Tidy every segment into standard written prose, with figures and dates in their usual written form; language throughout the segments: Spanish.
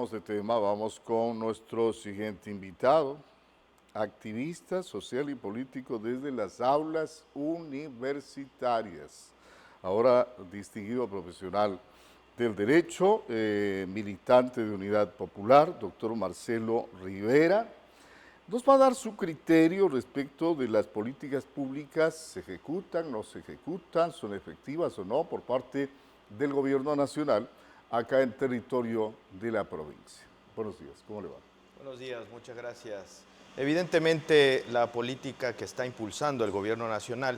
cambiamos de tema, vamos con nuestro siguiente invitado, activista social y político desde las aulas universitarias, ahora distinguido profesional del derecho, militante de Unidad Popular, doctor Marcelo Rivera. Nos va a dar su criterio respecto de las políticas públicas, se ejecutan, no se ejecutan, son efectivas o no por parte del gobierno nacional acá en territorio de la provincia. Buenos días, ¿cómo le va? Buenos días, muchas gracias. Evidentemente, la política que está impulsando el gobierno nacional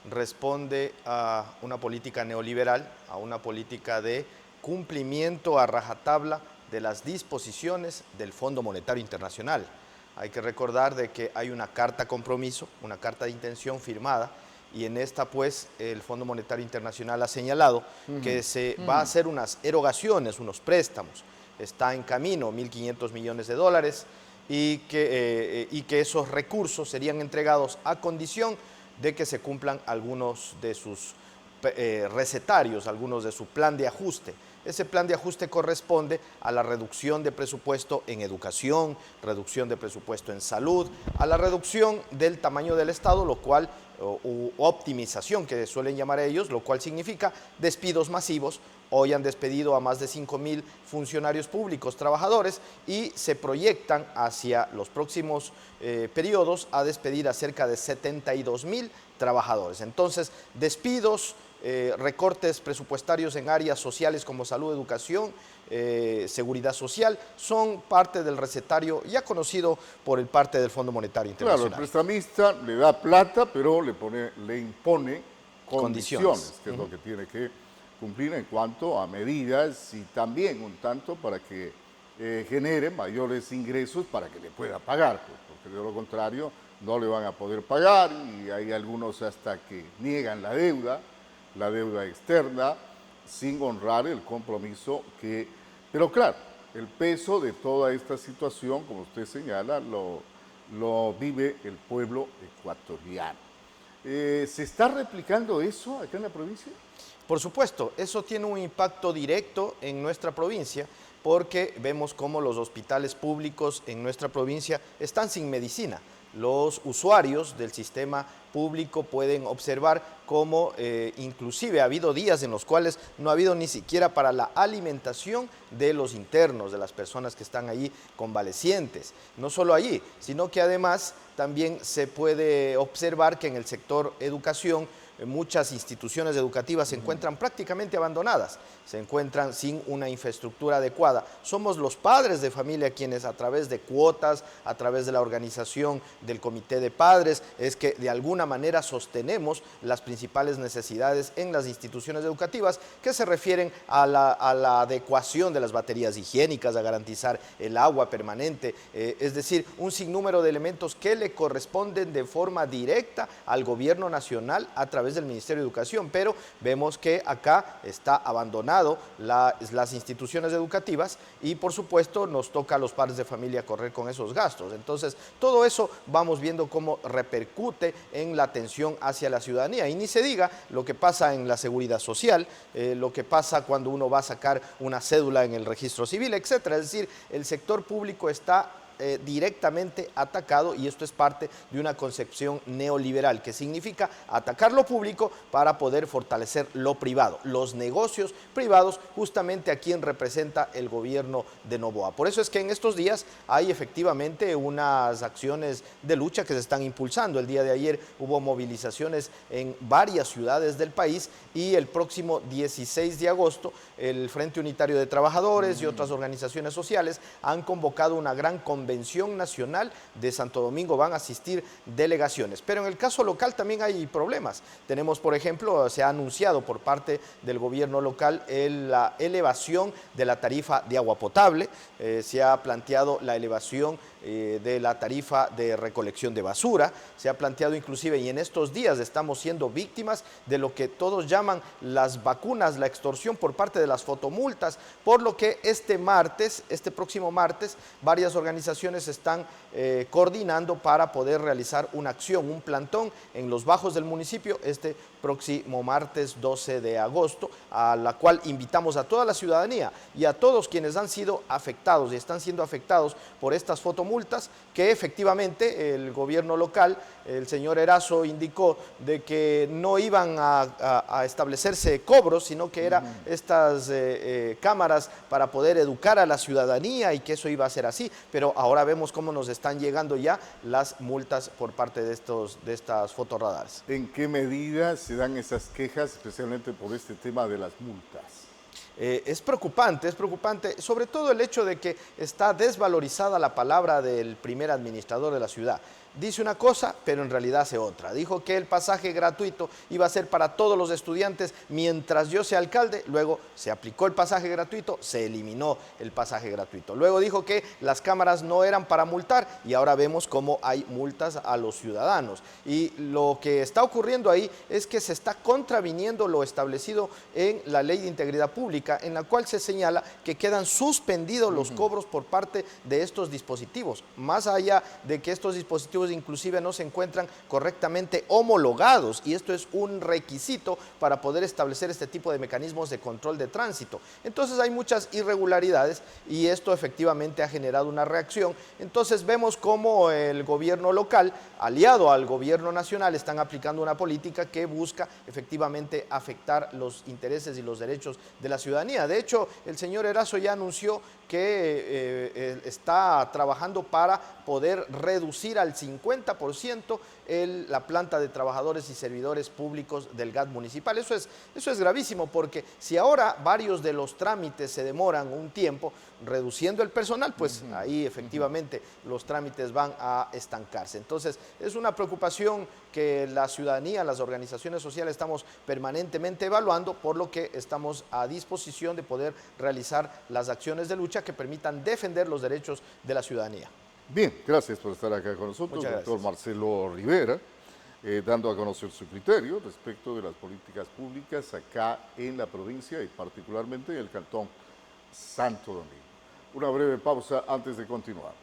responde a una política neoliberal, a una política de cumplimiento a rajatabla de las disposiciones del Fondo Monetario Internacional. Hay que recordar de que hay una carta compromiso, una carta de intención firmada, y en esta pues el Fondo Monetario Internacional ha señalado que se va a hacer unas erogaciones, unos préstamos. Está en camino 1.500 millones de dólares y que esos recursos serían entregados a condición de que se cumplan algunos de sus recetarios, algunos de su plan de ajuste. Ese plan de ajuste corresponde a la reducción de presupuesto en educación, reducción de presupuesto en salud, a la reducción del tamaño del Estado, lo cual, u optimización que suelen llamar ellos, lo cual significa despidos masivos. Hoy han despedido a más de 5.000 funcionarios públicos, trabajadores, y se proyectan hacia los próximos periodos a despedir a cerca de 72.000 trabajadores. Entonces, despidos, recortes presupuestarios en áreas sociales como salud, educación, seguridad social, son parte del recetario ya conocido por el parte del Fondo Monetario Internacional. Claro, el prestamista le da plata, pero le impone condiciones, que es lo que tiene que cumplir en cuanto a medidas y también un tanto para que genere mayores ingresos para que le pueda pagar, pues, porque de lo contrario no le van a poder pagar y hay algunos hasta que niegan la deuda externa, sin honrar el compromiso que... Pero claro, el peso de toda esta situación, como usted señala, lo vive el pueblo ecuatoriano. ¿Se está replicando eso acá en la provincia? Por supuesto, eso tiene un impacto directo en nuestra provincia porque vemos cómo los hospitales públicos en nuestra provincia están sin medicina. Los usuarios del sistema público pueden observar cómo inclusive ha habido días en los cuales no ha habido ni siquiera para la alimentación de los internos, de las personas que están allí convalecientes. No solo allí, sino que además también se puede observar que en el sector educación muchas instituciones educativas se encuentran prácticamente abandonadas, se encuentran sin una infraestructura adecuada. Somos los padres de familia quienes a través de cuotas, a través de la organización del comité de padres, es que de alguna manera sostenemos las principales necesidades en las instituciones educativas que se refieren a la adecuación de las baterías higiénicas, a garantizar el agua permanente, es decir, un sinnúmero de elementos que le corresponden de forma directa al gobierno nacional a través del Ministerio de Educación, pero vemos que acá está abandonado las instituciones educativas y por supuesto nos toca a los padres de familia correr con esos gastos. Entonces todo eso vamos viendo cómo repercute en la atención hacia la ciudadanía y ni se diga lo que pasa en la seguridad social, lo que pasa cuando uno va a sacar una cédula en el registro civil, etcétera. Es decir, el sector público está directamente atacado y esto es parte de una concepción neoliberal que significa atacar lo público para poder fortalecer lo privado, los negocios privados, justamente a quien representa el gobierno de Noboa. Por eso es que en estos días hay efectivamente unas acciones de lucha que se están impulsando. El día de ayer hubo movilizaciones en varias ciudades del país y el próximo 16 de agosto el Frente Unitario de Trabajadores y otras organizaciones sociales han convocado una gran convención nacional de Santo Domingo, van a asistir delegaciones. Pero en el caso local también hay problemas. Tenemos, por ejemplo, se ha anunciado por parte del gobierno local la elevación de la tarifa de agua potable, se ha planteado la elevación de la tarifa de recolección de basura, se ha planteado inclusive, y en estos días estamos siendo víctimas de lo que todos llaman las vacunas, la extorsión por parte de las fotomultas, por lo que este próximo martes, varias organizaciones están coordinando para poder realizar una acción, un plantón en los bajos del municipio este próximo martes 12 de agosto, a la cual invitamos a toda la ciudadanía y a todos quienes han sido afectados y están siendo afectados por estas fotomultas, que efectivamente el gobierno local, el señor Erazo, indicó de que no iban a establecerse cobros, sino que eran estas cámaras para poder educar a la ciudadanía y que eso iba a ser así, pero ahora vemos cómo nos están llegando ya las multas por parte de estas fotorradares. ¿En qué medida se dan esas quejas, especialmente por este tema de las multas? Es preocupante, sobre todo el hecho de que está desvalorizada la palabra del primer administrador de la ciudad. Dice una cosa, pero en realidad hace otra. Dijo que el pasaje gratuito iba a ser para todos los estudiantes mientras yo sea alcalde. Luego se aplicó el pasaje gratuito, se eliminó el pasaje gratuito. Luego dijo que las cámaras no eran para multar y ahora vemos cómo hay multas a los ciudadanos. Y lo que está ocurriendo ahí es que se está contraviniendo lo establecido en la Ley de Integridad Pública, en la cual se señala que quedan suspendidos los cobros por parte de estos dispositivos. Más allá de que estos dispositivos inclusive no se encuentran correctamente homologados, y esto es un requisito para poder establecer este tipo de mecanismos de control de tránsito. Entonces hay muchas irregularidades y esto efectivamente ha generado una reacción. Entonces vemos cómo el gobierno local, aliado al gobierno nacional, están aplicando una política que busca efectivamente afectar los intereses y los derechos de la ciudadanía. De hecho, el señor Erazo ya anunció que está trabajando para poder reducir al 50% la planta de trabajadores y servidores públicos del GAT municipal. Eso es gravísimo, porque si ahora varios de los trámites se demoran un tiempo, reduciendo el personal, pues ahí efectivamente los trámites van a estancarse. Entonces, es una preocupación que la ciudadanía, las organizaciones sociales estamos permanentemente evaluando, por lo que estamos a disposición de poder realizar las acciones de lucha que permitan defender los derechos de la ciudadanía. Bien, gracias por estar acá con nosotros, doctor Marcelo Rivera, dando a conocer su criterio respecto de las políticas públicas acá en la provincia y particularmente en el cantón Santo Domingo. Una breve pausa antes de continuar.